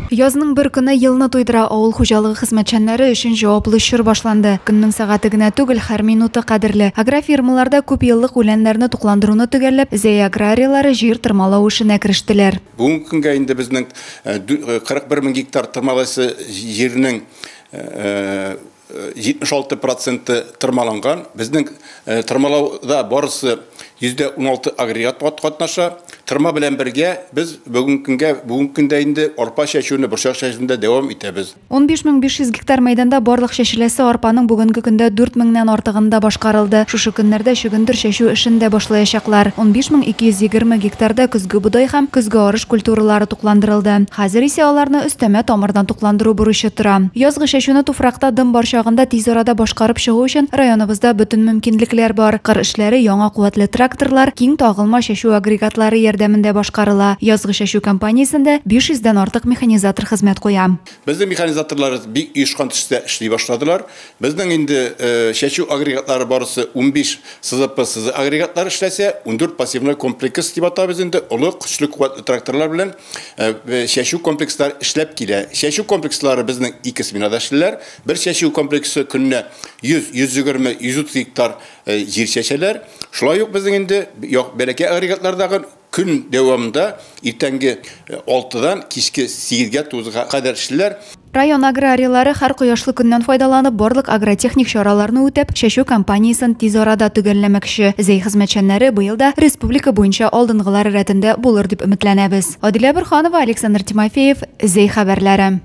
Язның bir көне елны туйдыра авыл хуҗалыгы хезмәтчәннәре өчен җаваплы чор башланды. Көннең сәгате генә түгел, һәр минуты кадерле. Агрофирмаларда күп еллык үләннәрне тукландыруны төгәлләп, зәй аграриялары җир тырмалау эшенә керештеләр. Бүгенге көнгә инде безнең 41 мең гектар тырмаласы җирнең 76% тырмаланган. Безнең тырмалауда барысы %16 агрегат катнаша. Тырма белән бергә без бүгенге көндә инде арпа чәчүне борчак чәчүендә дәвам итәбез. 15500 гектар мәйданда барлык чәчеләсе арпаның бүгенге көндә 4000ннән артыгында башкарылды. Шушы көннәрдә чөгендер чәчү эшен дә башлаячаклар. 15220 гектарда көзге будай һәм көзге арыш культуралары тукландырылды. Хәзер исә аларны өстәмә тамырдан тукландыру бурычы тора. Язгы чәчүне туфракта дым барчагында тиз арада башкарып чыгу өчен районыбызда бүтән мөмкинлекләр бар. Кыр эшләре яңа куәтле тракторлар, киң тагылма чәчү агрегатлары ярдәмендә башкарыла. Язгы чәчү компаниясендә 500дән артык механизатор хезмәт куя. Безнең механизаторлар бик оешкан төстә эшли башладылар. Безнең инде чәчү агрегатлары барысы 15 СЗП агрегатлары эшләсә, 14 пассивный комплекс дип атабыз инде. Олы көчле куәтле тракторлар белән чәчү комплекслар эшләп килә. Чәчү комплекслары безнең 2 сменада эшләр. Бер чәчү комплексы көнне 100-120-130 гектар җир чәчәләр. Шулай ук безнең инде бәләкәй агрегатлардагы көн дәвамында иртәнге 6дан кичке 8гә 9га кадәр эшләр. Район аграриялары һәр кояшлы көннән файдаланып, барлык агротехник чараларны үтәп, чәчү компаниясын тиз арада төгәлләмәкче. Зәй хезмәтчәннәре быел да республика буенча алдынгылар рәтендә булыр дип өметләнәбез. Адилә Борханова, Александр Тимофеев, Зәй хәбәрләре.